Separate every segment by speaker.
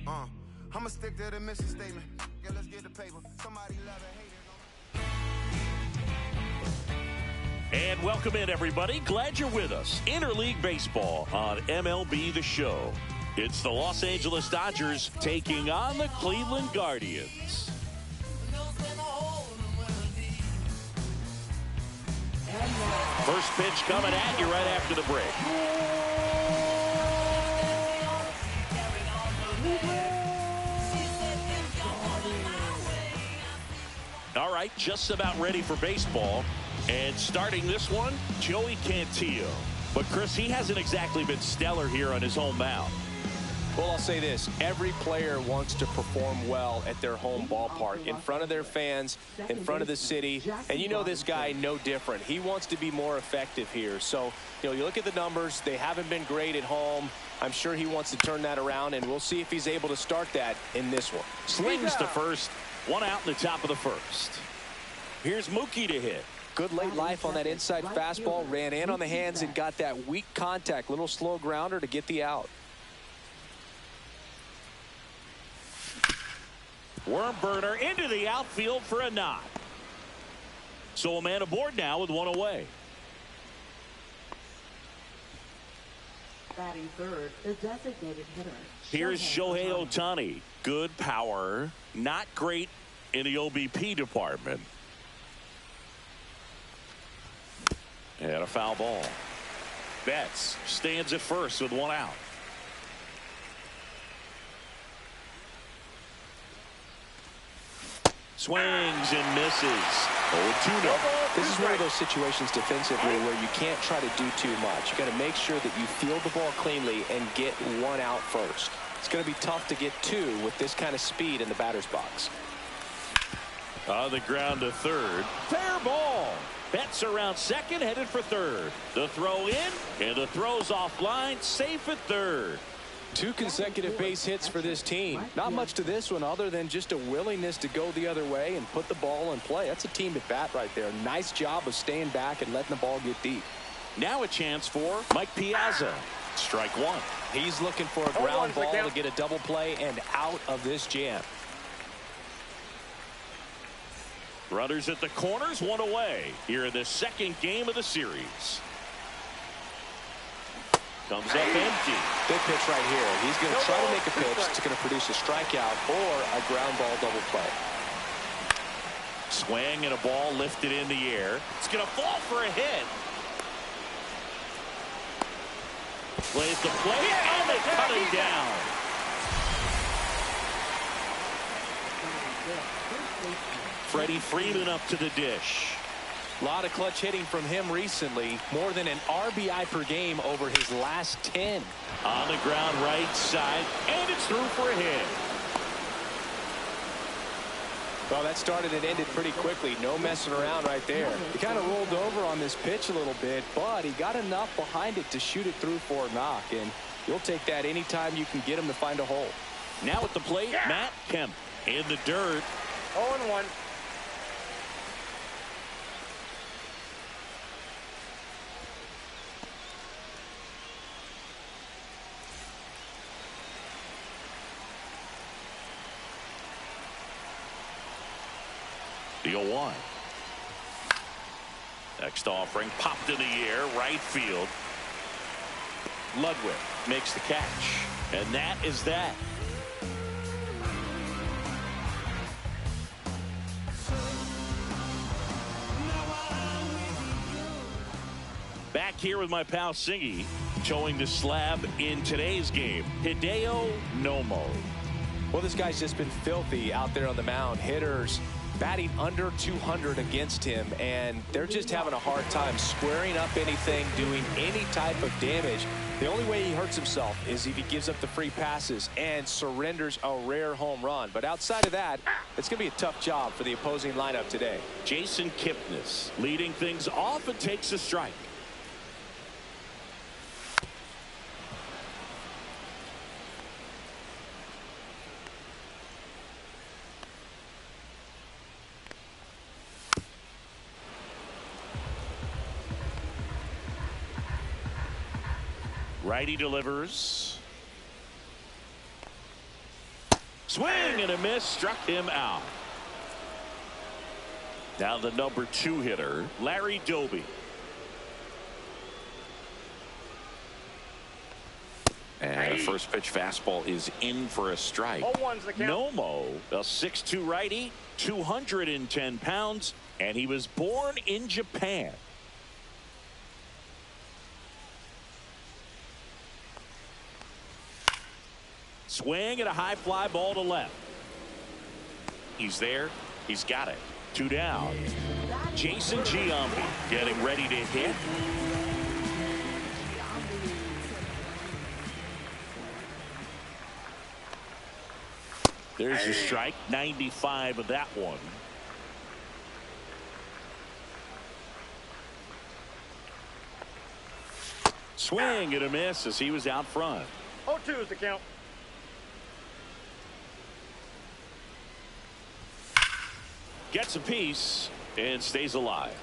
Speaker 1: I'ma stick to the mission statement. Yeah, let's get the paper. Somebody love it, hate it.
Speaker 2: And welcome in, everybody. Glad you're with us. Interleague Baseball on MLB The Show. It's the Los Angeles Dodgers taking on the Cleveland Guardians. First pitch coming at you right after the break. All right, just about ready for baseball. And starting this one, Joey Cantillo. But, Chris, he hasn't exactly been stellar here on his home mound.
Speaker 3: Well, I'll say this. Every player wants to perform well at their home ballpark, in front of their fans, in front of the city. And you know this guy no different. He wants to be more effective here. So, you know, you look at the numbers. They haven't been great at home. I'm sure he wants to turn that around, and we'll see if he's able to start that in this one.
Speaker 2: Swings to first. One out in the top of the first. Here's Mookie to hit.
Speaker 3: Good late life on that inside fastball. Ran in on the hands and got that weak contact. Little slow grounder to get the out.
Speaker 2: Worm burner into the outfield for a knock. So a man aboard now with one away.
Speaker 4: Batting third, the designated hitter.
Speaker 2: Here's Shohei Ohtani. Good power, not great in the OBP department. And a foul ball. Betts stands at first with one out. Swings and misses. 0-2.
Speaker 3: This is one of those situations defensively where you can't try to do too much. You got to make sure that you field the ball cleanly and get one out first. It's going to be tough to get two with this kind of speed in the batter's box.
Speaker 2: On the ground to third. Fair ball. Betts around second, headed for third. The throw in, and the throw's offline, safe at third.
Speaker 3: 2 consecutive base hits for this team. Not much to this one other than just a willingness to go the other way and put the ball in play. That's a team at bat right there. Nice job of staying back and letting the ball get deep.
Speaker 2: Now a chance for Mike Piazza. Strike one.
Speaker 3: He's looking for a ground ball to get a double play and out of this jam.
Speaker 2: Runners at the corners, one away here in the second game of the series. Comes up empty.
Speaker 3: Big pitch right here. He's going to try to make a pitch that's going to produce a strikeout or a ground ball double play.
Speaker 2: Swing and a ball lifted in the air. It's going to fall for a hit. Plays the play, and they cut him down. Freddie Freeman up to the dish.
Speaker 3: A lot of clutch hitting from him recently. More than an RBI per game over his last 10.
Speaker 2: On the ground right side, and it's through for a hit.
Speaker 3: Well, that started and ended pretty quickly. No messing around right there. He kind of rolled over on this pitch a little bit, but he got enough behind it to shoot it through for a knock. And you'll take that anytime you can get him to find a hole.
Speaker 2: Now at the plate, Matt Kemp in the dirt.
Speaker 5: 0-1.
Speaker 2: The 0-1. Next offering popped in the air, right field. Ludwig makes the catch, and that is that. Back here with my pal Singy, showing the slab in today's game. Hideo Nomo.
Speaker 3: Well, this guy's just been filthy out there on the mound. Hitters batting under 200 against him, and they're just having a hard time squaring up anything, doing any type of damage. The only way he hurts himself is if he gives up the free passes and surrenders a rare home run. But outside of that, it's going to be a tough job for the opposing lineup today.
Speaker 2: Jason Kipnis leading things off and takes a strike. Righty delivers. Swing and a miss, struck him out. Now the number 2 hitter, Larry Doby.
Speaker 5: And a first pitch fastball is in for a strike.
Speaker 2: Nomo, a 6'2" righty, 210 pounds, and he was born in Japan. Swing and a high fly ball to left. He's there. He's got it. 2 down. Jason Giambi getting ready to hit. There's a strike. 95 of that one. Swing and a miss as he was out front.
Speaker 6: 0-2 is the count.
Speaker 2: Gets a piece and stays alive.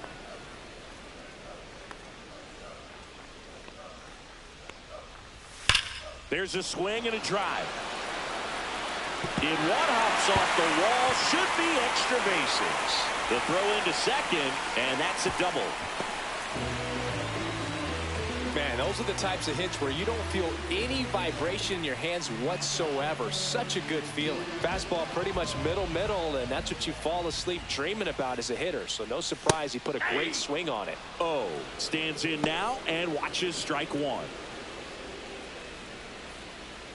Speaker 2: There's a swing and a drive. In one hops off the wall, should be extra bases. The throw into second, and that's a double.
Speaker 3: Man, those are the types of hits where you don't feel any vibration in your hands whatsoever. Such a good feeling. Fastball pretty much middle, and that's what you fall asleep dreaming about as a hitter. So no surprise he put a great swing on it.
Speaker 2: Oh, stands in now and watches strike 1.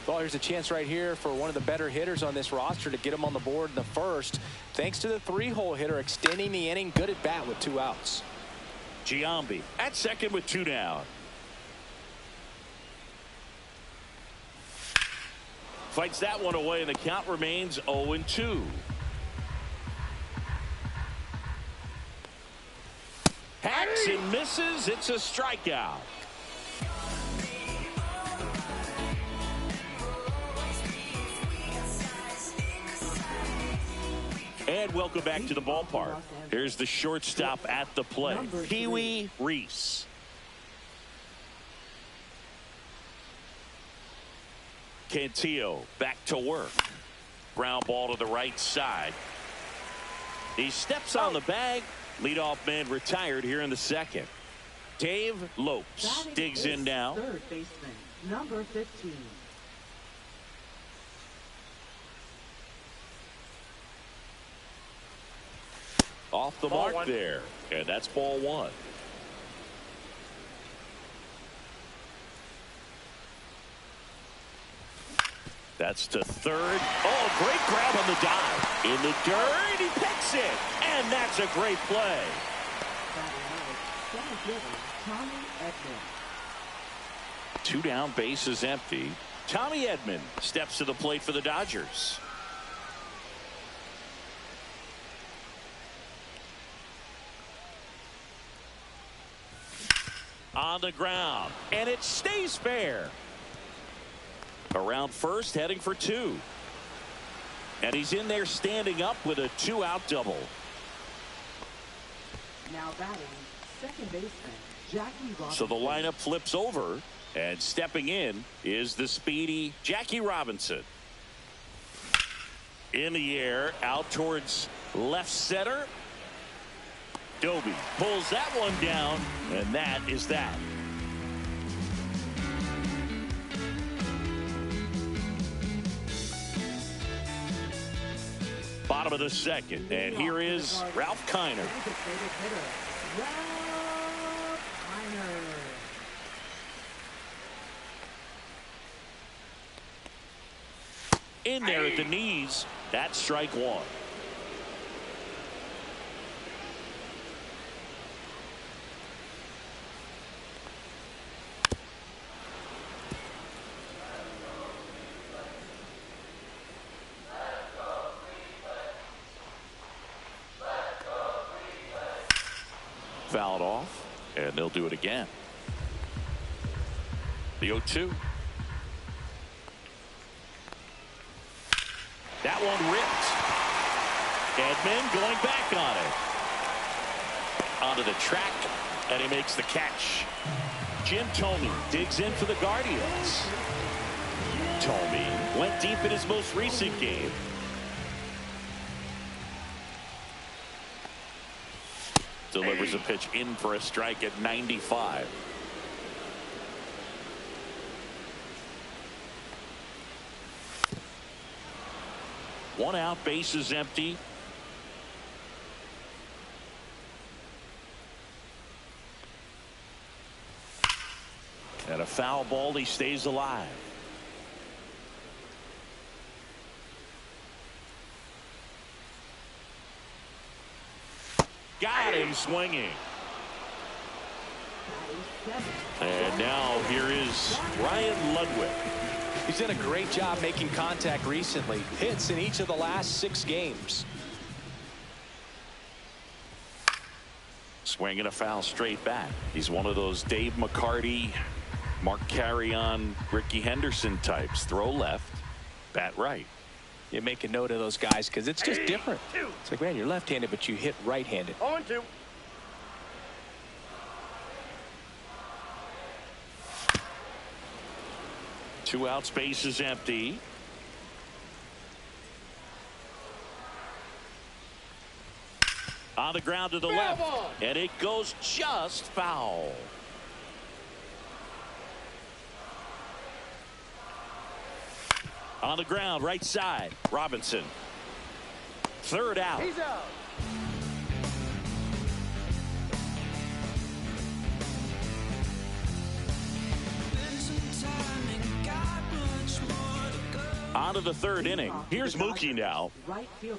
Speaker 3: Well, here's a chance right here for one of the better hitters on this roster to get him on the board in the first. Thanks to the 3-hole hitter extending the inning. Good at bat with 2 outs.
Speaker 2: Giambi at second with 2 down. Fights that one away, and the count remains 0-2. Hacks and misses. It's a strikeout. And welcome back to the ballpark. Here's the shortstop at the plate, Pee Wee Reese. Cantillo back to work. Ground ball to the right side. He steps on the bag. Leadoff man retired here in the second. Dave Lopes digs in now.
Speaker 4: Third baseman, number 15.
Speaker 2: Off the mark there, and that's ball 1. That's to third. Oh, great grab on the dive. In the dirt, he picks it, and that's a great play.
Speaker 4: Tommy Edman.
Speaker 2: 2 down, bases empty. Tommy Edman steps to the plate for the Dodgers. On the ground, and it stays fair. Around first, heading for 2. And he's in there standing up with a 2-out double.
Speaker 4: Now batting, second baseman, Jackie Robinson.
Speaker 2: So the lineup flips over, and stepping in is the speedy Jackie Robinson. In the air, out towards left center. Doby pulls that one down, and that is that. Bottom of the second, and here is Ralph Kiner. In there at the knees, that's strike 1. Fouled off, and they'll do it again. The 0-2. That one ripped. Edman going back on it. Onto the track, and he makes the catch. Jim Thome digs in for the Guardians. Thome Went deep in his most recent game. Delivers a pitch in for a strike at 95. One out, base is empty. And a foul ball, he stays alive. Got him swinging. And now here is Ryan Ludwig.
Speaker 3: He's done a great job making contact recently. Hits in each of the last 6 games.
Speaker 2: Swinging a foul straight back. He's one of those Dave McCarty, Mark Carrion, Ricky Henderson types. Throw left, bat right.
Speaker 3: You make a note of those guys because it's just different. It's like, man, you're left-handed, but you hit right-handed.
Speaker 6: 0-2.
Speaker 2: Two out, space is empty. On the ground to the left, and it goes just foul. On the ground, right side, Robinson. Third out.
Speaker 6: He's out.
Speaker 2: On to the third inning. Here's Mookie now.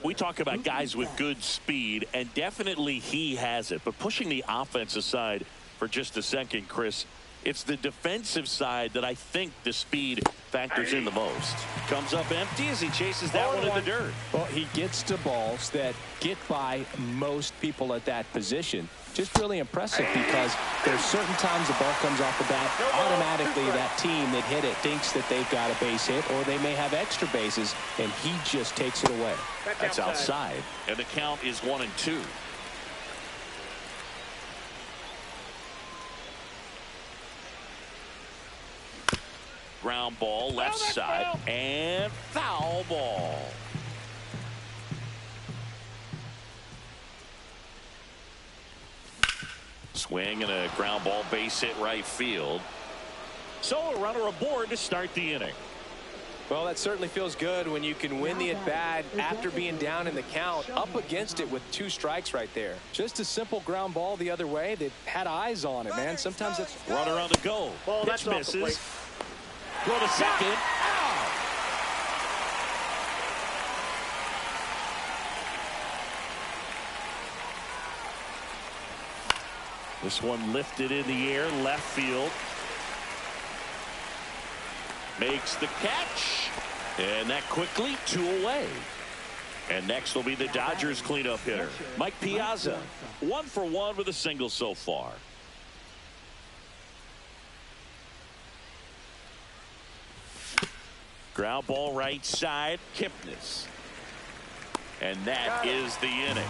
Speaker 2: We talk about guys with good speed, and definitely he has it. But pushing the offense aside for just a second, Chris, it's the defensive side that I think the speed factors in the most. Comes up empty as he chases that one in the dirt.
Speaker 3: Well, he gets to balls that get by most people at that position. Just really impressive because there's certain times the ball comes off the bat, automatically that team that hit it thinks that they've got a base hit, or they may have extra bases, and he just takes it away.
Speaker 2: That's outside. And the count is 1-2. Ground ball left side and foul ball. Swing and a ground ball, base hit right field. So a runner aboard to start the inning.
Speaker 3: Well, that certainly feels good when you can win the at-bat after being down in the count, up against it with 2 strikes right there. Just a simple ground ball the other way that had eyes on it, man. Sometimes it's
Speaker 2: runner on the go.
Speaker 6: Ball,
Speaker 2: pitch misses. Throw to second. Out. This one lifted in the air, left field. Makes the catch. And that quickly 2 away. And next will be the Dodgers cleanup hitter, Mike Piazza. 1 for 1 with a single so far. Ground ball right side, Kipnis. And that is the inning.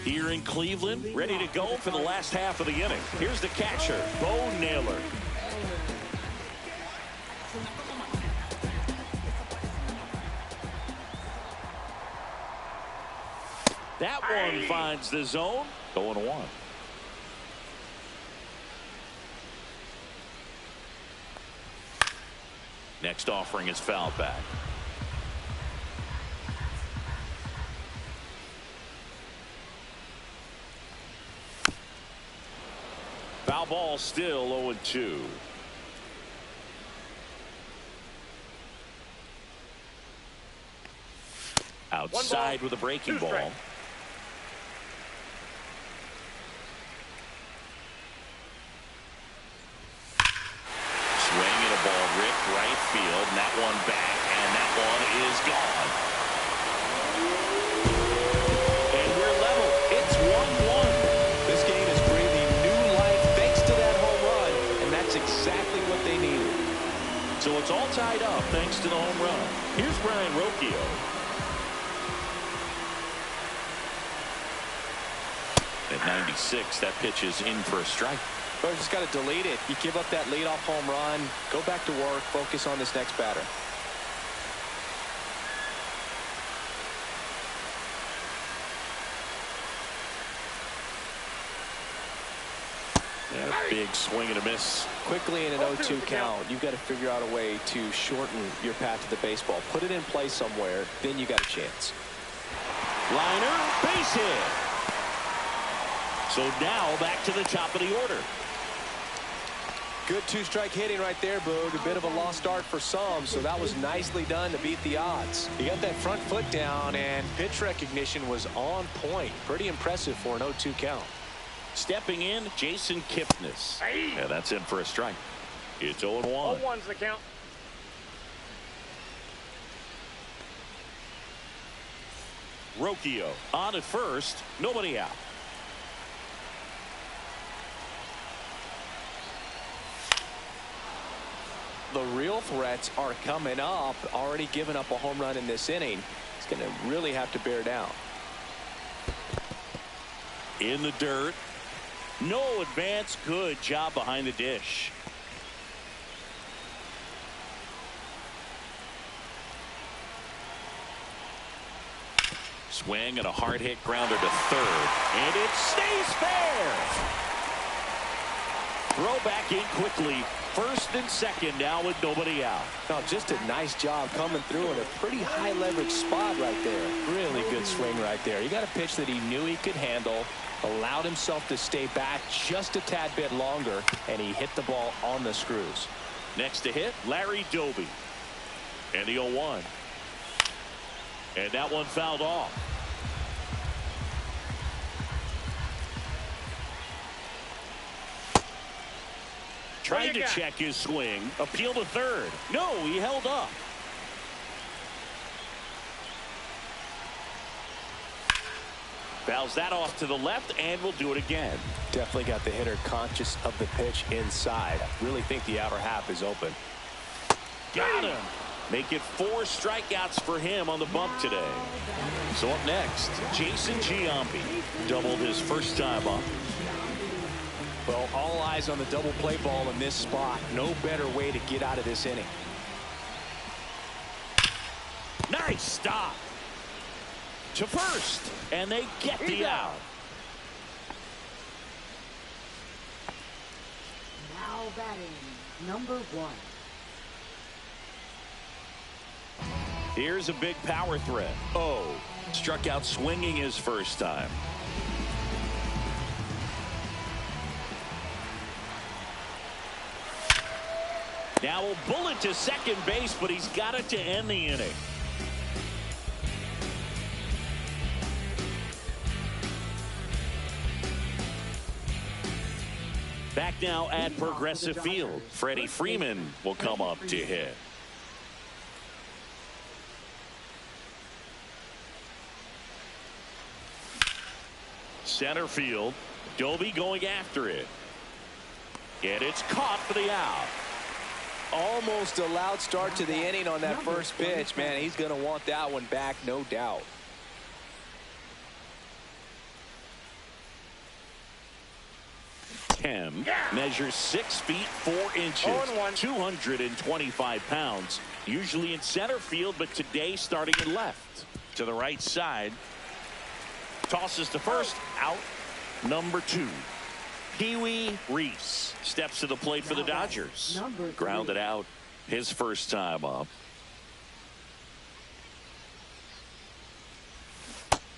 Speaker 2: Here in Cleveland, ready to go for the last half of the inning. Here's the catcher, Bo Naylor. That one finds the zone. 0-1. Next offering is fouled back. Foul ball, still 0-2. Outside with a breaking ball. Swing and a ball ripped right field, and that one back, and that one is gone. And we're level. It's 1-1.
Speaker 3: This game is breathing new life thanks to that home run, and that's exactly what they needed.
Speaker 2: So it's all tied up thanks to the home run. Here's Brian Rocchio.
Speaker 5: At 96, that pitch is in for a strike.
Speaker 3: But you just got to delete it. You give up that leadoff home run, go back to work, focus on this next batter.
Speaker 2: And a big swing and a miss.
Speaker 3: Quickly in an 0-2 count, you've got to figure out a way to shorten your path to the baseball. Put it in play somewhere, then you got a chance.
Speaker 2: Liner, base hit. So now back to the top of the order.
Speaker 3: Good two-strike hitting right there, Boog. A bit of a lost start for some, so that was nicely done to beat the odds. He got that front foot down, and pitch recognition was on point. Pretty impressive for an 0-2 count.
Speaker 2: Stepping in, Jason Kipnis. Yeah, that's in for a strike. It's 0-1.
Speaker 6: 0-1's the count.
Speaker 2: Rocchio on at first, nobody out.
Speaker 3: The real threats are coming up. Already given up a home run in this inning. He's going to really have to bear down.
Speaker 2: In the dirt. No advance. Good job behind the dish. Swing and a hard hit grounder to third. And it stays fair. Throw back in quickly. First and second now with nobody out.
Speaker 3: No, just a nice job coming through in a pretty high leverage spot right there. Really good swing right there. You got a pitch that he knew he could handle. Allowed himself to stay back just a tad bit longer, and he hit the ball on the screws.
Speaker 2: Next to hit, Larry Doby. And the 0-1. And that one fouled off. Tried to check his swing. Appeal to third. No, he held up. Fouls that off to the left and will do it again.
Speaker 3: Definitely got the hitter conscious of the pitch inside. Really think the outer half is open.
Speaker 2: Got him. Make it 4 strikeouts for him on the bump today. So up next, Jason Giambi doubled his first time up.
Speaker 3: Well, all eyes on the double play ball in this spot. No better way to get out of this inning.
Speaker 2: Nice stop. To first, and they get the out.
Speaker 4: Now batting, number 1.
Speaker 2: Here's a big power threat. Oh, struck out swinging his first time. Now a bullet to second base, but he's got it to end the inning. Back now at Progressive Field. Freddie Freeman will come up to hit. Center field. Doby going after it. And it's caught for the out.
Speaker 3: Almost a loud start to the inning on that first pitch. Man, he's going to want that one back, no doubt.
Speaker 2: Kemp measures 6 feet 4 inches, 225 pounds. Usually in center field, but today starting in left. To the right side. Tosses to first. Out number 2. Pee-wee Reese steps to the plate for the Dodgers. Grounded out his first time up.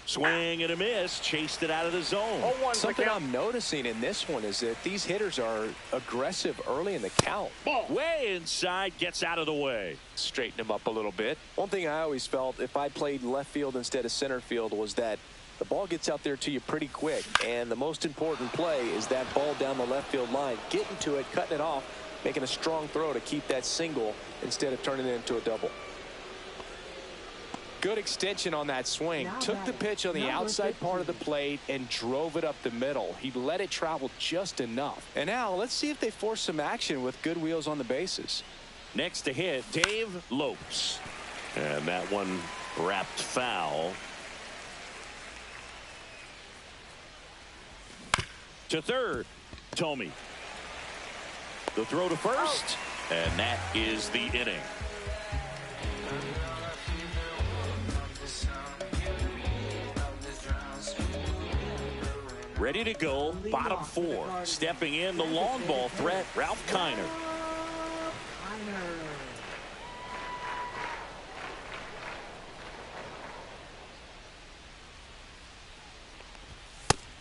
Speaker 2: Swing and a miss. Chased it out of the zone.
Speaker 3: Something I'm noticing in this one is that these hitters are aggressive early in the count.
Speaker 2: Way inside. Gets out of the way.
Speaker 3: Straighten him up a little bit. One thing I always felt if I played left field instead of center field was that the ball gets out there to you pretty quick, and the most important play is that ball down the left field line, getting to it, cutting it off, making a strong throw to keep that single instead of turning it into a double. Good extension on that swing. Took the pitch on the outside part of the plate and drove it up the middle. He let it travel just enough. And now let's see if they force some action with good wheels on the bases.
Speaker 2: Next to hit, Dave Lopes. And that one wrapped foul. To third, Tomey. The throw to first, and that is the inning. Ready to go, bottom four. Stepping in, the long ball threat, Ralph Kiner.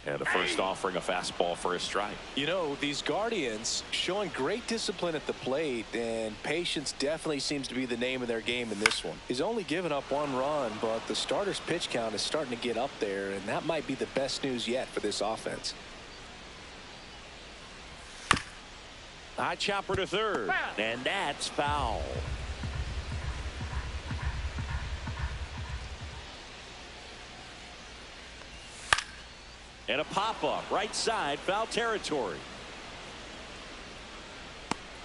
Speaker 2: And the first offering a fastball for a strike.
Speaker 3: You know, these Guardians showing great discipline at the plate, and patience definitely seems to be the name of their game in this one. He's only given up 1 run, but the starter's pitch count is starting to get up there, and that might be the best news yet for this offense.
Speaker 2: High chopper to third, and that's foul. And a pop-up, right side, foul territory.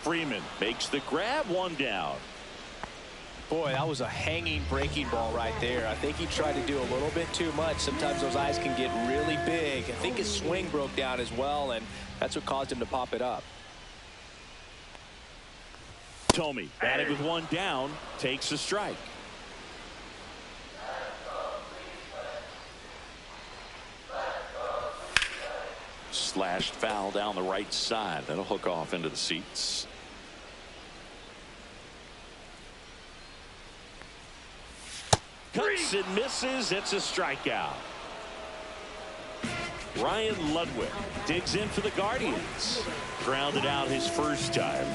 Speaker 2: Freeman makes the grab, 1 down.
Speaker 3: Boy, that was a hanging breaking ball right there. I think he tried to do a little bit too much. Sometimes those eyes can get really big. I think his swing broke down as well, and that's what caused him to pop it up.
Speaker 2: Tomey, batted with 1 down, takes a strike. Slashed foul down the right side. That'll hook off into the seats. Cuts and misses. It's a strikeout. Ryan Ludwig digs in for the Guardians. Grounded out his first time.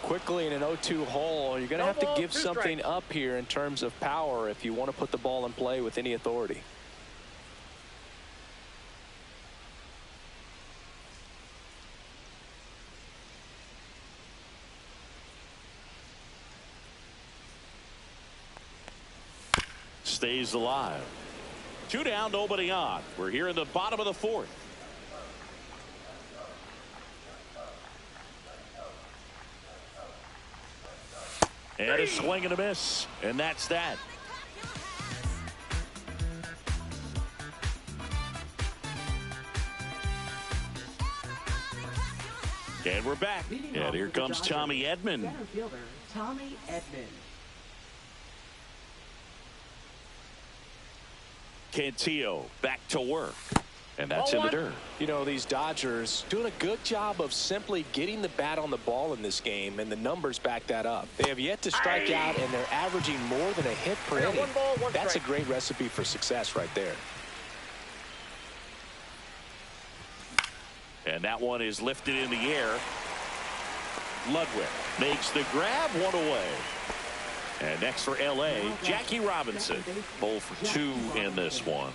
Speaker 3: Quickly in an 0-2 hole, you're going to have to give something up here in terms of power if you want to put the ball in play with any authority.
Speaker 2: Stays alive. 2 down, nobody on. We're here in the bottom of the 4th. And a swing and a miss, and that's that. And we're back. And here comes Tommy Edman.
Speaker 4: Center fielder Tommy Edman.
Speaker 2: Cantillo back to work. And that's in the dirt.
Speaker 3: You know, these Dodgers doing a good job of simply getting the bat on the ball in this game, and the numbers back that up. They have yet to strike out, and they're averaging more than a hit per inning. That's a great recipe for success right there.
Speaker 2: And that one is lifted in the air. Ludwig makes the grab, 1 away. And next for LA, Jackie Robinson. 0 for 2 in this one.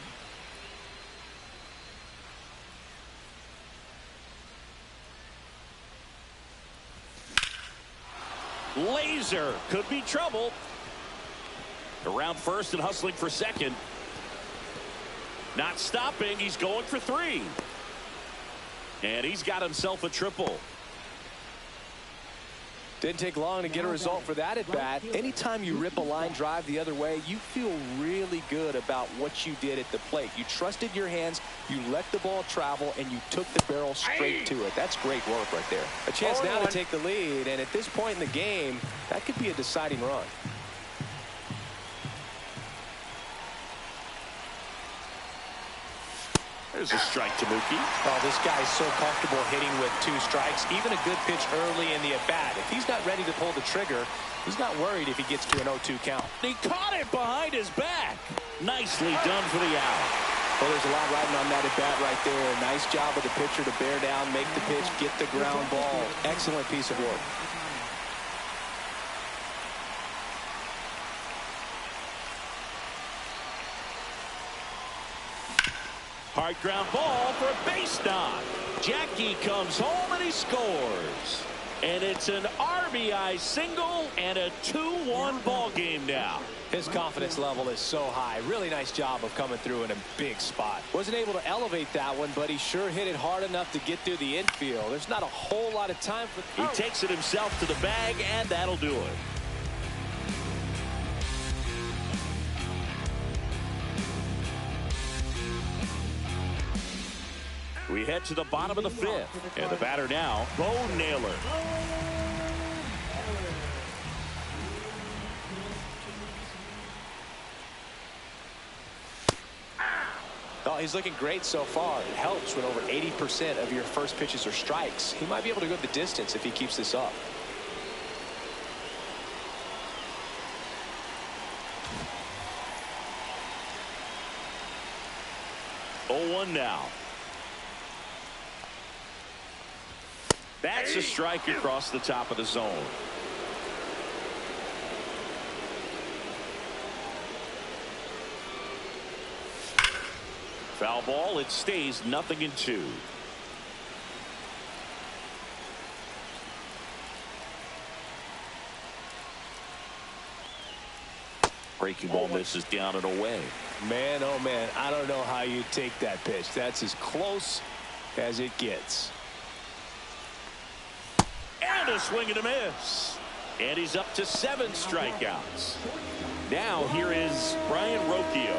Speaker 2: Laser could be trouble. Around first and hustling for second. Not stopping. He's going for 3. And he's got himself a triple.
Speaker 3: Didn't take long to get a result for that at bat. Anytime you rip a line drive the other way, you feel really good about what you did at the plate. You trusted your hands, you let the ball travel, and you took the barrel straight to it. That's great work right there. A chance now to take the lead, and at this point in the game, that could be a deciding run.
Speaker 2: There's a strike to Mookie.
Speaker 3: Oh, this guy is so comfortable hitting with 2 strikes. Even a good pitch early in the at-bat. If he's not ready to pull the trigger, he's not worried if he gets to an 0-2 count.
Speaker 2: He caught it behind his back. Nicely done for the out.
Speaker 3: Well, there's a lot riding on that at-bat right there. Nice job of the pitcher to bear down, make the pitch, get the ground ball. Excellent piece of work.
Speaker 2: Hard ground ball for a base knock. Jackie comes home and he scores. And it's an RBI single and a 2-1 ball game now.
Speaker 3: His confidence level is so high. Really nice job of coming through in a big spot. Wasn't able to elevate that one, but he sure hit it hard enough to get through the infield. There's not a whole lot of time for...
Speaker 2: He takes it himself to the bag, and that'll do it. We head to the bottom of the fifth, and the batter now, Bo Naylor.
Speaker 3: Oh, he's looking great so far. It helps when over 80% of your first pitches are strikes. He might be able to go the distance if he keeps this up.
Speaker 2: Oh, 0-1 now. That's a strike across the top of the zone. Foul ball. It stays 0-2. Breaking ball misses down and away.
Speaker 3: Man, oh man, I don't know how you take that pitch. That's as close as it gets.
Speaker 2: And a swing and a miss. And he's up to 7 strikeouts. Now here is Brian Rocchio.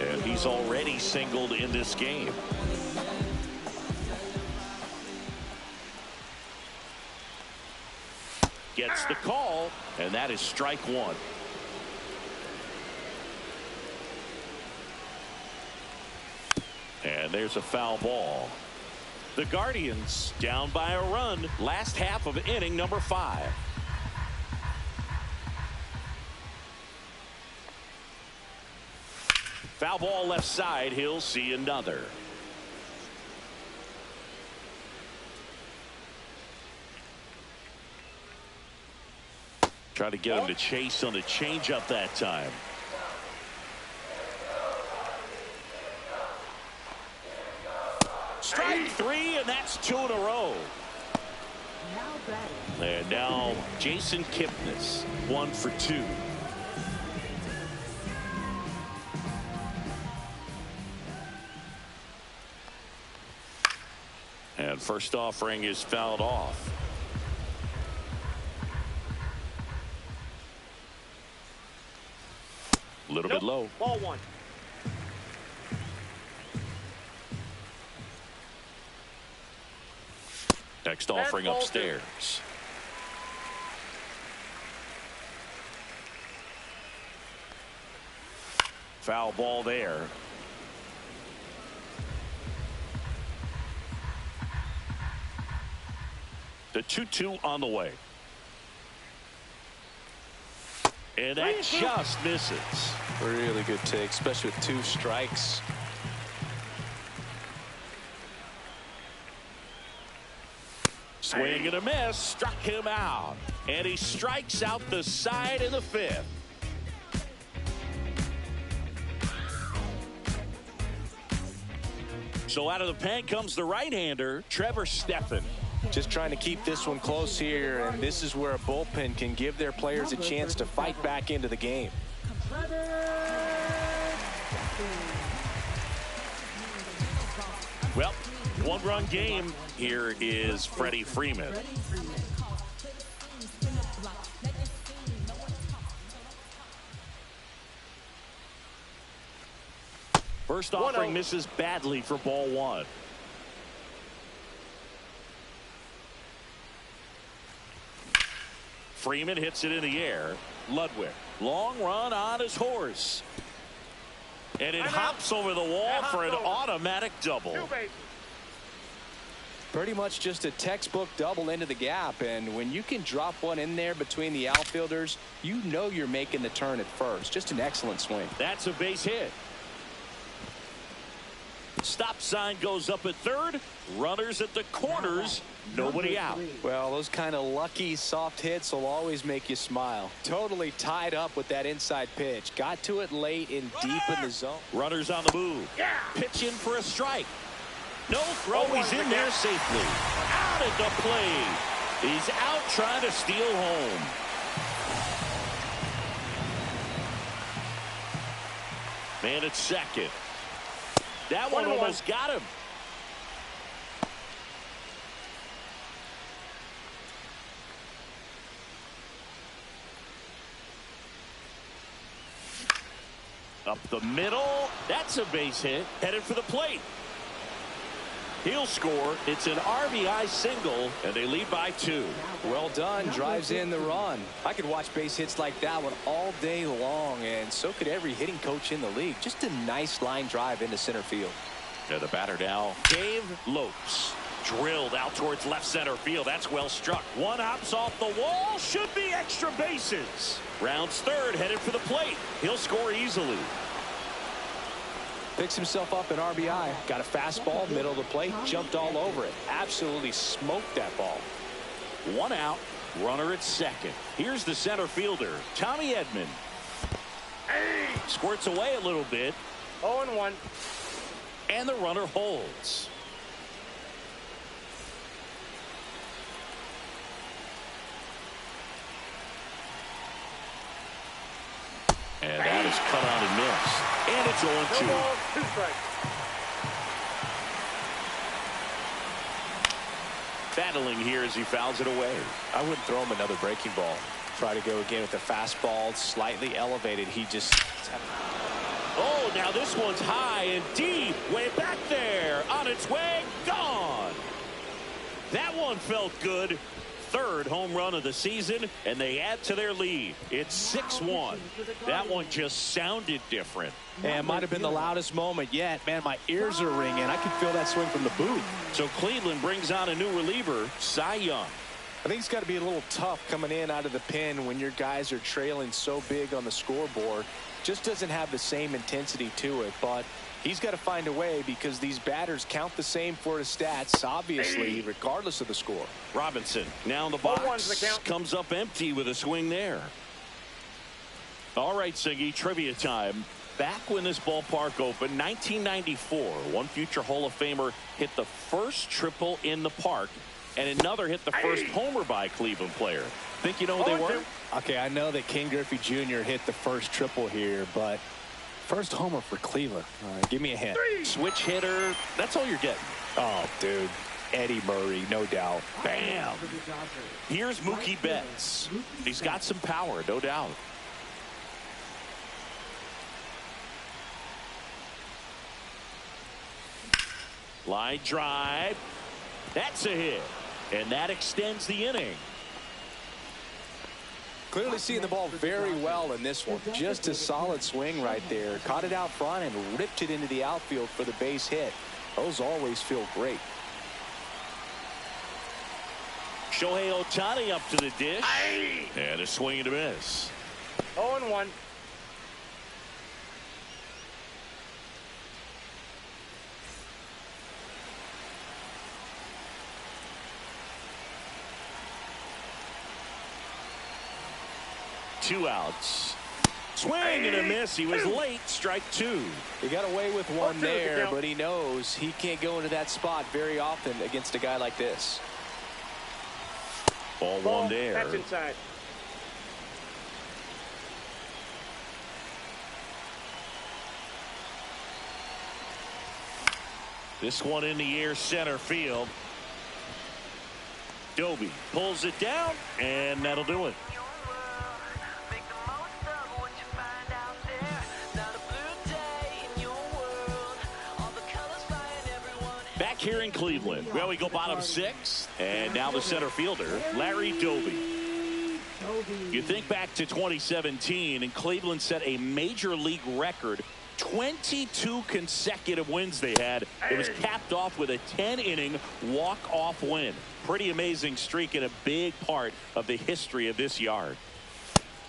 Speaker 2: And he's already singled in this game. Gets the call, and that is strike 1. And there's a foul ball. The Guardians down by a run. Last half of inning number 5. Foul ball left side. He'll see another. Try to get him to chase on the changeup that time. Strike 3, and that's 2 in a row. And now Jason Kipnis, 1 for 2. And first offering is fouled off. A little bit low.
Speaker 3: Ball 1.
Speaker 2: Next offering upstairs. Foul ball there. The 2-2 on the way. And that just misses.
Speaker 3: Really good take, especially with 2 strikes.
Speaker 2: Swing and a miss, struck him out. And he strikes out the side in the 5th. So out of the pen comes the right-hander, Trevor Stephan.
Speaker 3: Just trying to keep this one close here, and this is where a bullpen can give their players a chance to fight back into the game.
Speaker 2: Well, 1-run game. Here is Freddie Freeman. First offering misses badly for ball 1. Freeman hits it in the air. Ludwig, long run on his horse. And it hops over the wall for an automatic double.
Speaker 3: Pretty much just a textbook double into the gap, and when you can drop one in there between the outfielders, you know you're making the turn at first. Just an excellent swing.
Speaker 2: That's a base hit. Stop sign goes up at 3rd. Runners at the corners. Nobody out.
Speaker 3: Well, those kind of lucky soft hits will always make you smile. Totally tied up with that inside pitch. Got to it late and deep in the zone.
Speaker 2: Runners on the move. Pitch in for a strike. No throw. He's in there safely. Out at the plate. He's out trying to steal home. Man at second. That one almost got him. Up the middle. That's a base hit. Headed for the plate. He'll score. It's an RBI single, and they lead by 2.
Speaker 3: Well done. Drives in the run. I could watch base hits like that one all day long, and so could every hitting coach in the league. Just a nice line drive into center field.
Speaker 2: And the batter now, Dave Lopes. Drilled out towards left center field. That's well struck. One hops off the wall. Should be extra bases. Rounds third, headed for the plate. He'll score easily.
Speaker 3: Picks himself up an RBI. Got a fastball, middle of the plate, jumped all over it. Absolutely smoked that ball.
Speaker 2: 1 out, runner at second. Here's the center fielder, Tommy Edman. Squirts away a little bit.
Speaker 6: 0-1.
Speaker 2: And the runner holds. And that is cut on and missed. And it's 0-2.
Speaker 6: 2 strikes.
Speaker 2: Battling here as he fouls it away.
Speaker 3: I wouldn't throw him another breaking ball. Try to go again with the fastball, slightly elevated. He just...
Speaker 2: Oh, now this one's high and deep. Way back there. On its way. Gone. That one felt good. Third home run of the season, and they add to their lead. It's 6-1. That one just sounded different.
Speaker 3: And it might have been the loudest moment yet. Man, my ears are ringing. I can feel that swing from the booth.
Speaker 2: So Cleveland brings on a new reliever, Cy Young.
Speaker 3: I think it's got to be a little tough coming in out of the pen when your guys are trailing so big on the scoreboard. Just doesn't have the same intensity to it, but he's got to find a way because these batters count the same for his stats, obviously, regardless of the score.
Speaker 2: Robinson now in the box. Comes up empty with a swing there. All right, Siggy, trivia time. Back when this ballpark opened, 1994, one future Hall of Famer hit the first triple in the park, and another hit the first homer by a Cleveland player. Think you know who they were?
Speaker 3: Okay, I know that King Griffey Jr. hit the first triple here, but first homer for Cleveland. Give me a hint.
Speaker 2: Switch hitter. That's all you're getting.
Speaker 3: Oh, dude. Eddie Murray, no doubt.
Speaker 2: Bam. Here's Mookie Betts. He's got some power, no doubt. Line drive. That's a hit. And that extends the inning.
Speaker 3: Clearly seeing the ball very well in this one. Just a solid swing right there. Caught it out front and ripped it into the outfield for the base hit. Those always feel great.
Speaker 2: Shohei Ohtani up to the dish. And a swing and a miss.
Speaker 6: 0-1.
Speaker 2: Two outs. Swing and a miss. He was late. Strike 2.
Speaker 3: He got away with one there, but he knows he can't go into that spot very often against a guy like this.
Speaker 2: Ball one there.
Speaker 6: That's inside.
Speaker 2: This one in the air, center field. Doby pulls it down, and that'll do it. Back here in Cleveland, well, we go bottom 6, and now the center fielder, Larry Doby. You think back to 2017, and Cleveland set a major league record. 22 consecutive wins they had. It was capped off with a 10-inning walk-off win. Pretty amazing streak and a big part of the history of this yard.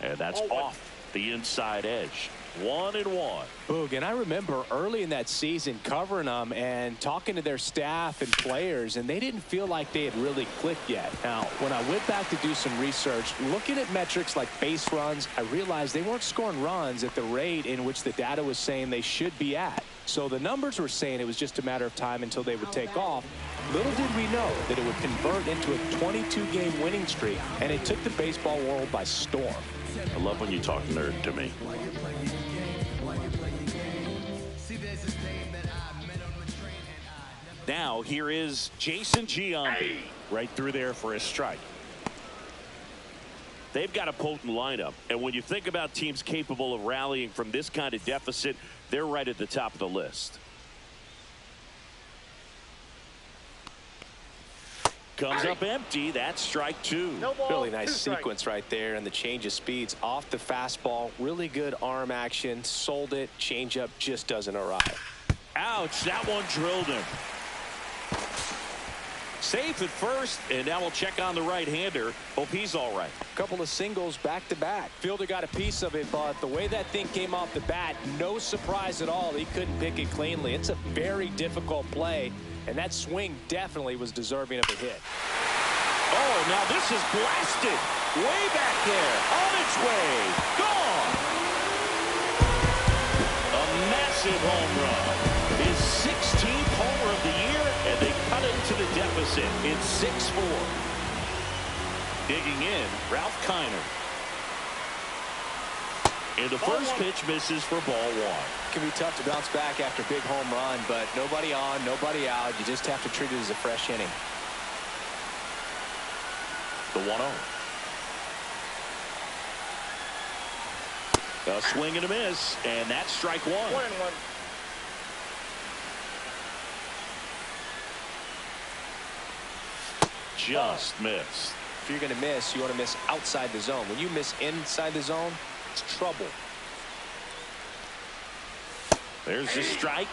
Speaker 2: And that's off the inside edge. 1-1.
Speaker 3: Boog, and I remember early in that season covering them and talking to their staff and players, and they didn't feel like they had really clicked yet. Now, when I went back to do some research, looking at metrics like base runs, I realized they weren't scoring runs at the rate in which the data was saying they should be at. So the numbers were saying it was just a matter of time until they would take off. Little did we know that it would convert into a 22-game winning streak, and it took the baseball world by storm.
Speaker 2: I love when you talk nerd to me. Now here is Jason Giambi right through there for a strike. They've got a potent lineup, and when you think about teams capable of rallying from this kind of deficit, they're right at the top of the list. Comes up empty. That's strike two.
Speaker 6: No ball,
Speaker 3: Really nice
Speaker 6: two strikes.
Speaker 3: sequence right there, and the change of speeds off the fastball. Really good arm action. Sold it. Changeup just doesn't arrive.
Speaker 2: Ouch, that one drilled him. Safe at first, and now we'll check on the right-hander. Hope he's all right.
Speaker 3: Couple of singles back-to-back. Fielder got a piece of it, but the way that thing came off the bat, no surprise at all. He couldn't pick it cleanly. It's a very difficult play, and that swing definitely was deserving of a hit.
Speaker 2: Oh, now this is blasted. Way back there. On its way. Gone. A massive home run. His 16th homer of the year, and they cut it to the deficit. It's 6-4. Digging in, Ralph Kiner. And the first pitch misses for ball one.
Speaker 3: It can be tough to bounce back after a big home run, but nobody on, nobody out. You just have to treat it as a fresh inning.
Speaker 2: The 1-0. A swing and a miss, and that's strike one.
Speaker 6: 1-1.
Speaker 2: Just missed.
Speaker 3: If you're going to miss, you want to miss outside the zone. When you miss inside the zone, it's trouble.
Speaker 2: There's the strike.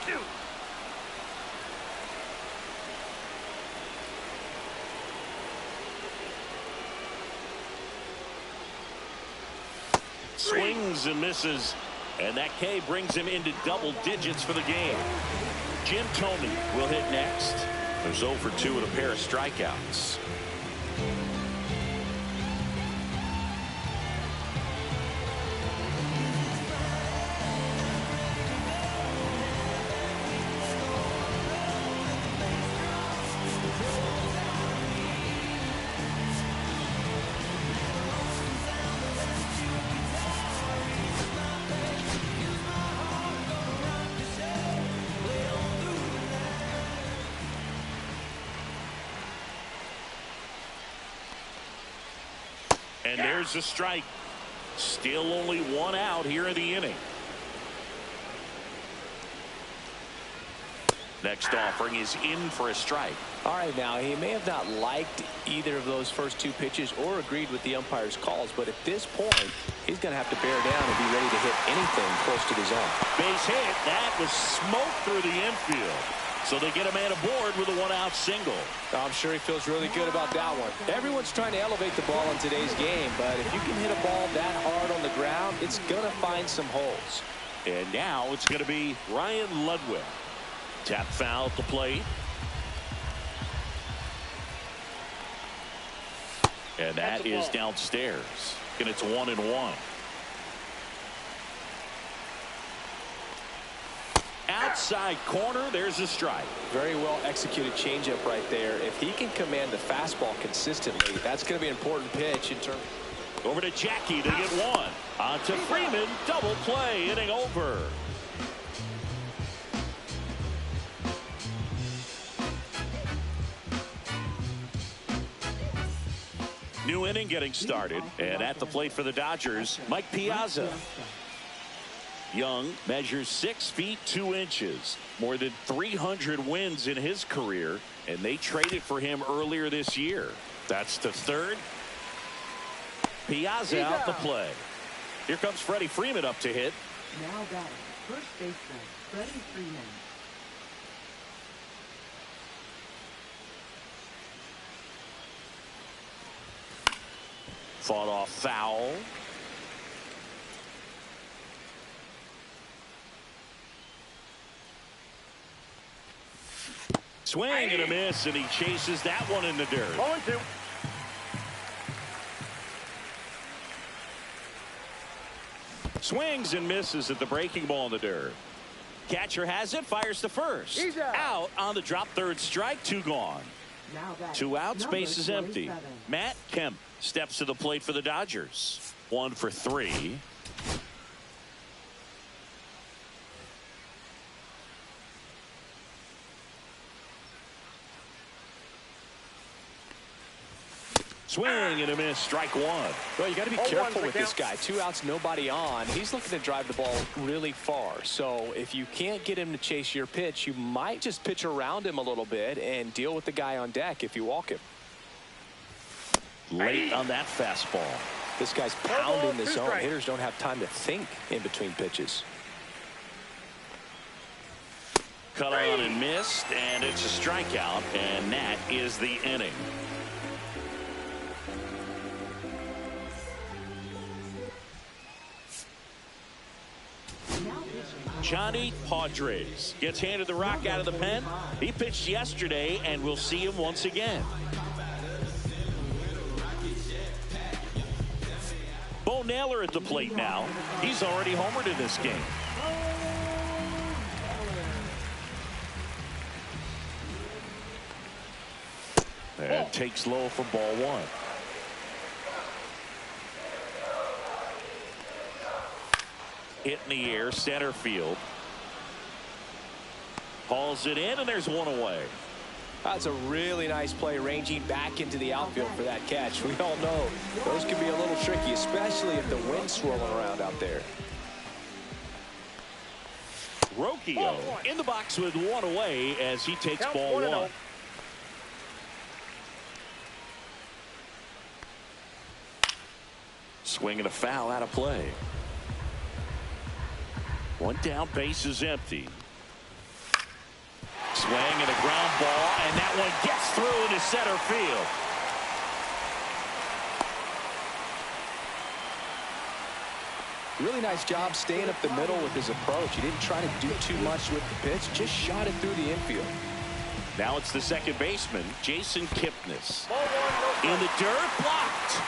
Speaker 2: Swings and misses, and that K brings him into double digits for the game. Jim Thome will hit next. There's 0 for 2 with a pair of strikeouts. And there's the strike. Still only one out here in the inning. Next offering is in for a strike.
Speaker 3: All right, now, he may have not liked either of those first two pitches or agreed with the umpire's calls, but at this point, he's going to have to bear down and be ready to hit anything close to the zone.
Speaker 2: Base hit. That was smoke through the infield. So they get a man aboard with a one-out single.
Speaker 3: I'm sure he feels really good about that one. Everyone's trying to elevate the ball in today's game, but if you can hit a ball that hard on the ground, it's going to find some holes.
Speaker 2: And now it's going to be Ryan Ludwig. Tap foul at the plate. And that is downstairs. And it's 1-1. Outside corner, there's a strike.
Speaker 3: Very well executed changeup right there. If he can command the fastball consistently, that's going to be an important pitch in terms.
Speaker 2: Over to Jackie to get one. On to Freeman, double play, inning over. New inning getting started, and at the plate for the Dodgers, Mike Piazza. Young measures 6 feet 2 inches, more than 300 wins in his career, and they traded for him earlier this year. That's to third. Piazza out the play. Here comes Freddie Freeman up to hit.
Speaker 4: Now batting, first baseman, Freddie Freeman.
Speaker 2: Fought off foul. Swing and a miss, and he chases that one in the dirt.
Speaker 6: 0-2.
Speaker 2: Swings and misses at the breaking ball in the dirt. Catcher has it, fires to first.
Speaker 6: He's
Speaker 2: Out on the drop, third strike, 2 gone.
Speaker 4: Now batting,
Speaker 2: 2 out,
Speaker 4: number
Speaker 2: space is empty.
Speaker 4: 27.
Speaker 2: Matt Kemp steps to the plate for the Dodgers. 1 for 3. Swing and a miss, strike 1.
Speaker 3: Well, you got to be
Speaker 6: 0-1
Speaker 3: careful
Speaker 6: for
Speaker 3: with this
Speaker 6: count.
Speaker 3: guy. 2 outs, nobody on. He's looking to drive the ball really far. So if you can't get him to chase your pitch, you might just pitch around him a little bit and deal with the guy on deck if you walk him.
Speaker 2: Late on that fastball.
Speaker 3: This guy's pounding the
Speaker 6: 2
Speaker 3: zone.
Speaker 6: strikes.
Speaker 3: Hitters don't have time to think in between pitches.
Speaker 2: Cut on and missed, and it's a strikeout, and that is the inning. Johnny Padres gets handed the rock out of the pen. He pitched yesterday, and we'll see him once again. Bo Naylor at the plate now. He's already homered in this game. And takes low for ball 1. Hit in the air, center field. Hauls it in, and there's 1 away.
Speaker 3: That's a really nice play, ranging back into the outfield for that catch. We all know those can be a little tricky, especially if the wind's swirling around out there.
Speaker 2: Rocchio in the box with 1 away as he takes
Speaker 6: Count
Speaker 2: ball 1.
Speaker 6: 1-0.
Speaker 2: Swing and a foul out of play. 1 down, base is empty. Swing and a ground ball, and that one gets through into center field.
Speaker 3: Really nice job staying up the middle with his approach. He didn't try to do too much with the pitch, just shot it through the infield.
Speaker 2: Now it's the second baseman, Jason Kipnis.
Speaker 6: Ball 1, no
Speaker 2: In the dirt, blocked.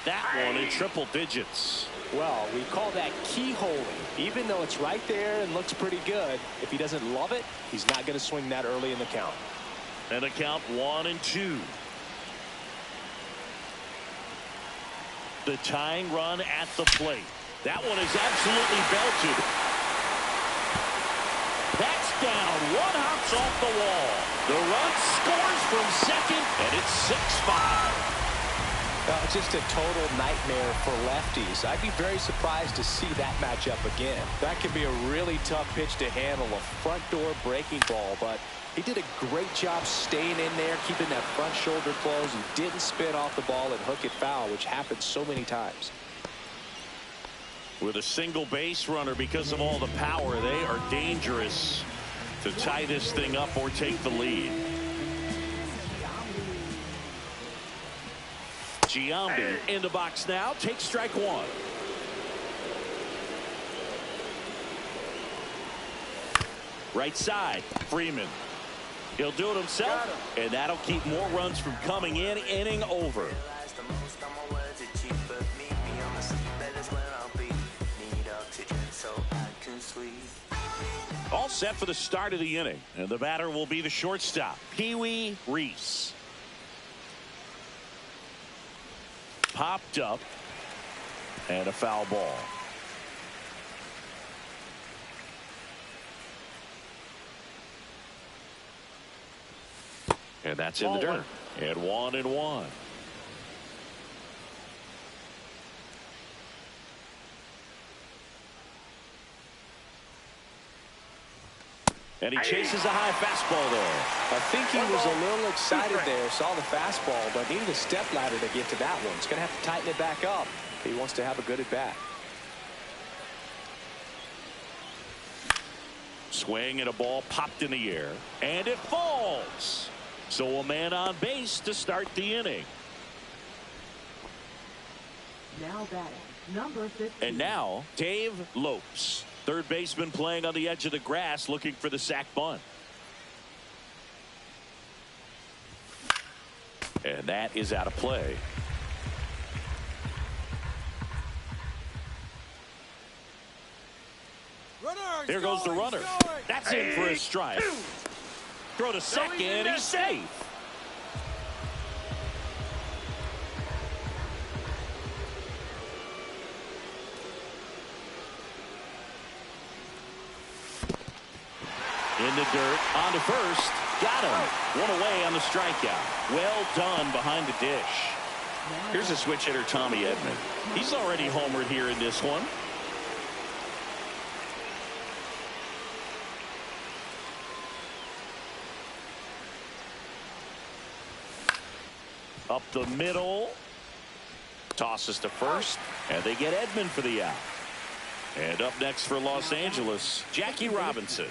Speaker 2: That one in triple digits.
Speaker 3: Well, we call that keyholing. Even though it's right there and looks pretty good, if he doesn't love it, he's not going to swing that early in the count.
Speaker 2: And a count 1-2. The tying run at the plate. That one is absolutely belted. That's down. 1 hops off the wall. The run scores from second, and it's 6-5.
Speaker 3: Just a total nightmare for lefties. I'd be very surprised to see that matchup again. That could be a really tough pitch to handle, a front door breaking ball, but he did a great job staying in there, keeping that front shoulder closed. He didn't spin off the ball and hook it foul, which happens so many times.
Speaker 2: With a single base runner, because of all the power, they are dangerous to tie this thing up or take the lead. Giambi in the box now, takes strike 1. Right side, Freeman. He'll do it himself, and that'll keep more runs from coming in. Inning over. All set for the start of the inning, and the batter will be the shortstop, Pee Wee Reese. Popped up, and a foul ball. And that's in the dirt. And 1-1. And he chases a high fastball there.
Speaker 3: I think he was a little excited there, saw the fastball, but needed a step ladder to get to that one. He's going to have to tighten it back up if he wants to have a good at bat.
Speaker 2: Swing and a ball popped in the air, and it falls. So a man on base to start the inning.
Speaker 4: Now batting, number 15.
Speaker 2: And now Dave Lopes, third baseman, playing on the edge of the grass, looking for the sac bunt. that is out of play. Here goes the runner. That's in for a strike. Throw to second. He's safe. In the dirt, on to first. Got him. One away on the strikeout. Well done behind the dish. Here's a switch hitter, Tommy Edman. He's already homered here in this one. Up the middle. Tosses to first. And they get Edman for the out. And up next for Los Angeles, Jackie Robinson.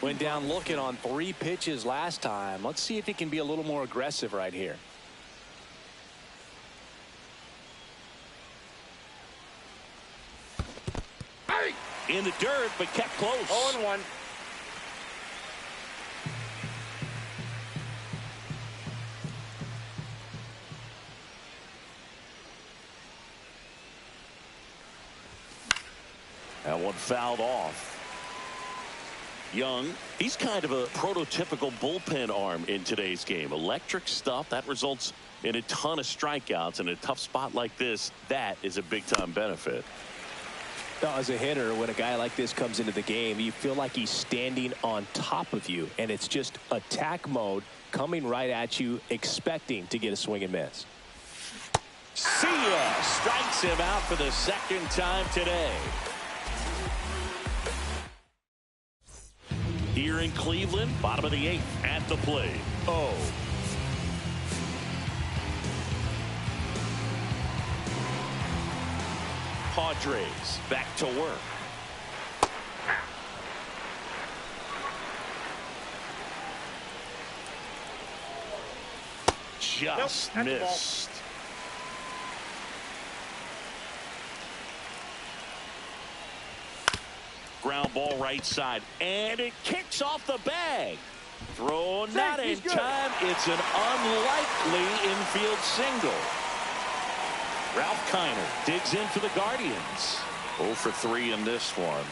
Speaker 3: Went down looking on 3 pitches last time. Let's see if he can be a little more aggressive right here.
Speaker 2: In the dirt, but kept close.
Speaker 6: 0-1.
Speaker 2: That one fouled off. Young, he's kind of a prototypical bullpen arm in today's game. Electric stuff that results in a ton of strikeouts. In a tough spot like this, that is a big-time benefit.
Speaker 3: As a hitter, when a guy like this comes into the game, you feel like he's standing on top of you, and it's just attack mode coming right at you, expecting to get a swing and miss.
Speaker 2: See ya! Strikes him out for the second time today. Here in Cleveland, bottom of the 8th at the plate. Padres back to work. Just missed. Ground ball right side, and it kicks off the bag. Throw not in time. It's an unlikely infield single. Ralph Kiner digs in for the Guardians.
Speaker 5: 0 for 3 in this one.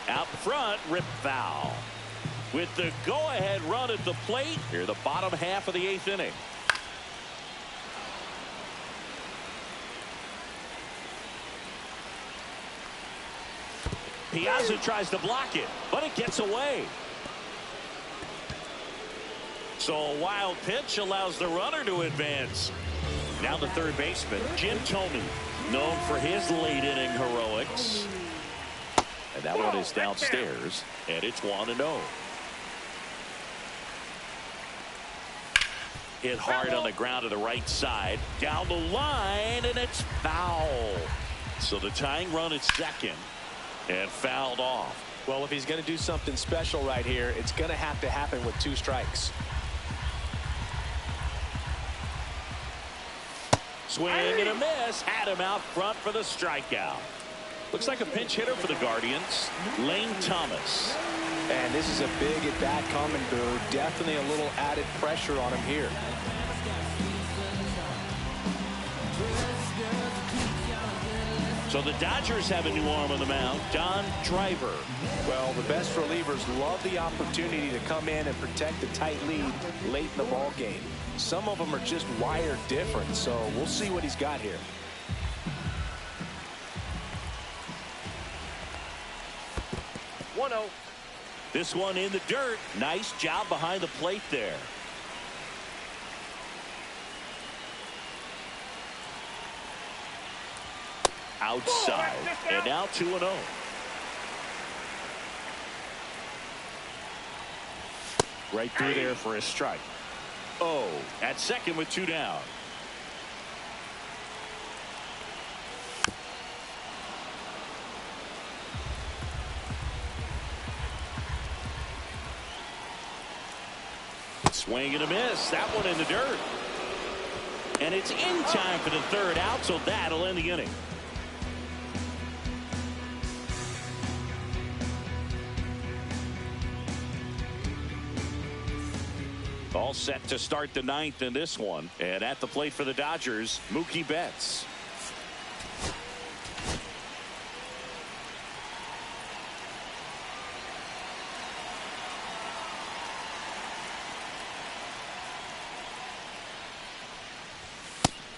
Speaker 2: Out front, rip foul. With the go-ahead run at the plate, here the bottom half of the 8th inning. Piazza tries to block it, but it gets away. So a wild pitch allows the runner to advance. Now the third baseman, Jim Thome, known for his late-inning heroics. And that one is downstairs, and it's 1-0. Hit hard on the ground to the right side. Down the line, and it's foul. So the tying run at second, and fouled off.
Speaker 3: Well, if he's going to do something special right here, it's going to have to happen with 2 strikes.
Speaker 2: Swing and a miss. Had him out front for the strikeout. Looks like a pinch hitter for the Guardians, Lane Thomas.
Speaker 3: And this is a big at-bat coming, Boo. Definitely a little added pressure on him here.
Speaker 2: So the Dodgers have a new arm on the mound, Don Driver.
Speaker 3: Well, the best relievers love the opportunity to come in and protect the tight lead late in the ball game. Some of them are just wired different, so we'll see what he's got here.
Speaker 2: This one in the dirt. Nice job behind the plate there. Outside, and now 2-0. Right through there for a strike. At second with 2 down. Swing and a miss. That one in the dirt. And it's in time for the third out, so that'll end the inning. All set to start the ninth in this one. And at the plate for the Dodgers, Mookie Betts.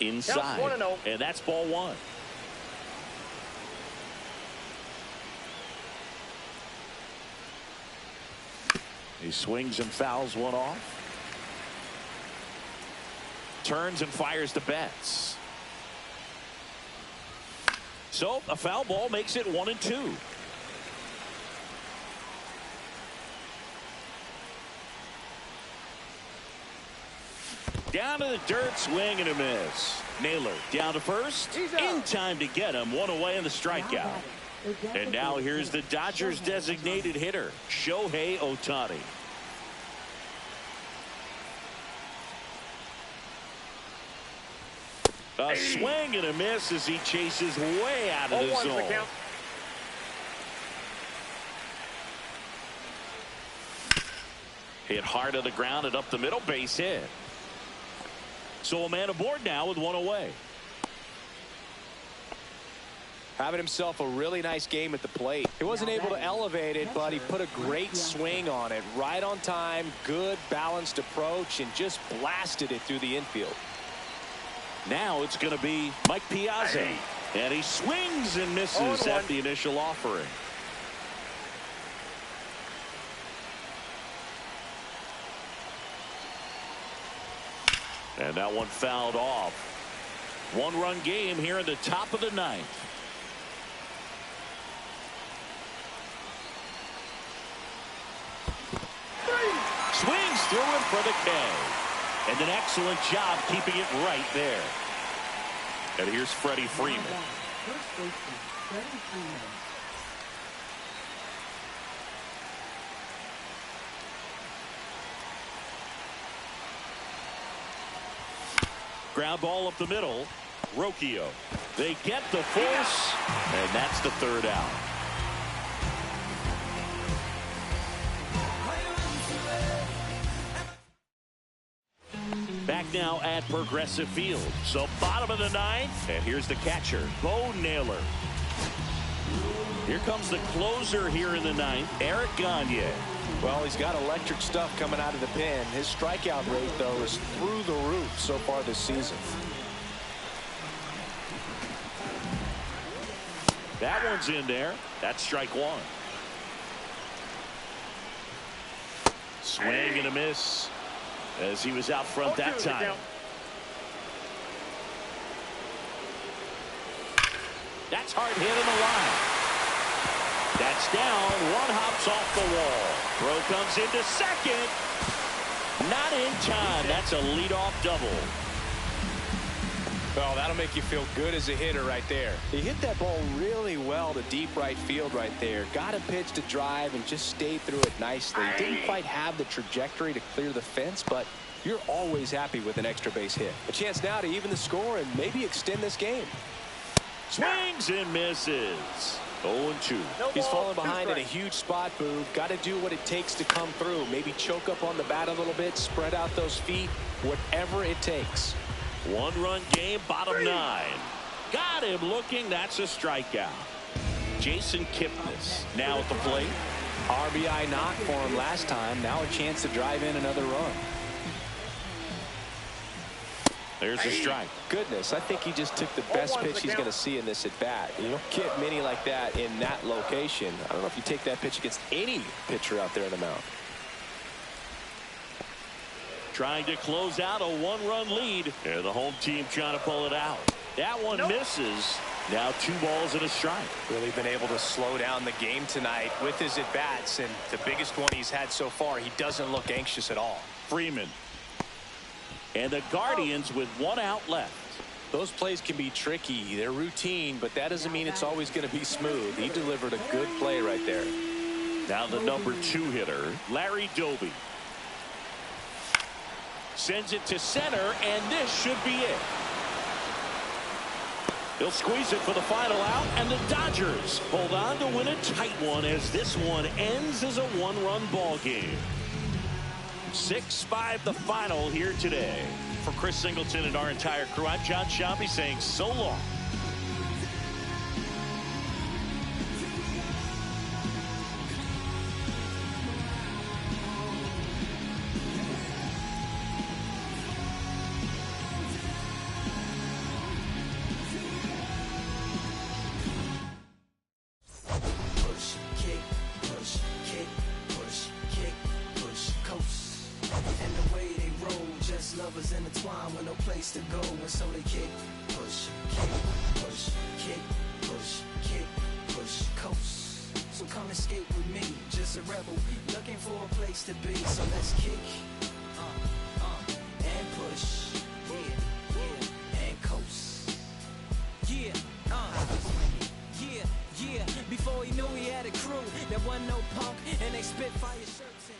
Speaker 2: Inside.
Speaker 6: 1-0.
Speaker 2: And that's ball one. He swings and fouls one off. Turns and fires to Betts. So a foul ball makes it 1-2. Down to the dirt, swing and a miss. Naylor down to first. In time to get him. One away in the strikeout. And now here's the Dodgers designated hitter, Shohei Ohtani. A swing and a miss as he chases way out of the zone. Hit hard to the ground and up the middle, base hit. So a man aboard now with one away.
Speaker 3: Having himself a really nice game at the plate. He wasn't able to elevate it, but he put a great swing on it. Right on time, good balanced approach, and just blasted it through the infield.
Speaker 2: Now it's going to be Mike Piazza. And he swings and misses at the initial offering. And that one fouled off. One-run game here in the top of the ninth. Swings through him for the K. And an excellent job keeping it right there. And here's Freddie Freeman.
Speaker 4: First baseman, Freddie Freeman.
Speaker 2: Ground ball up the middle. Rocchio. They get the force, and that's the third out. Back now at Progressive Field. So bottom of the ninth, and here's the catcher, Bo Naylor. Here comes the closer here in the ninth, Eric Gagne.
Speaker 3: Well, he's got electric stuff coming out of the pen. His strikeout rate, though, is through the roof so far this season.
Speaker 2: That one's in there. That's strike one. Swing and a miss as he was out front that time. That's hard hit in the line. That's down. One hops off the wall. Throw comes into second. Not in time. That's a leadoff double.
Speaker 3: Well, that'll make you feel good as a hitter right there. He hit that ball really well to deep right field right there. Got a pitch to drive and just stayed through it nicely. Didn't quite have the trajectory to clear the fence, but you're always happy with an extra base hit. A chance now to even the score and maybe extend this game.
Speaker 2: Swings and misses. 0-2.
Speaker 3: He's fallen behind in a huge spot, Boo. Got to do what it takes to come through. Maybe choke up on the bat a little bit, spread out those feet, whatever it takes.
Speaker 2: One-run game, bottom nine. Got him looking. That's a strikeout. Jason Kipnis now at the plate.
Speaker 3: RBI knock for him last time. Now a chance to drive in another run.
Speaker 2: There's a strike.
Speaker 3: Goodness, I think he just took the best pitch he's going to see in this at-bat. You don't get many like that in that location. I don't know if you take that pitch against any pitcher out there in the mound.
Speaker 2: Trying to close out a one-run lead. And the home team trying to pull it out. That one misses. Now 2 balls and a strike.
Speaker 3: Really been able to slow down the game tonight with his at-bats. And the biggest one he's had so far, he doesn't look anxious at all.
Speaker 2: Freeman. And the Guardians with 1 out left.
Speaker 3: Those plays can be tricky. They're routine, but that doesn't mean it's always going to be smooth. He delivered a good play right there.
Speaker 2: Now the number 2 hitter, Larry Doby. Sends it to center, and this should be it. He'll squeeze it for the final out, and the Dodgers hold on to win a tight one as this one ends as a 1-run ball game. 6-5 the final here today. For Chris Singleton and our entire crew, I'm John Shambi saying so long.
Speaker 7: Lovers intertwined with no place to go, and so they kick, push, kick, coast. So come escape with me, just a rebel looking for a place to be. So let's kick, and push, and coast. Yeah. Before he knew he had a crew, there wasn't no punk, and they spit fire shirts.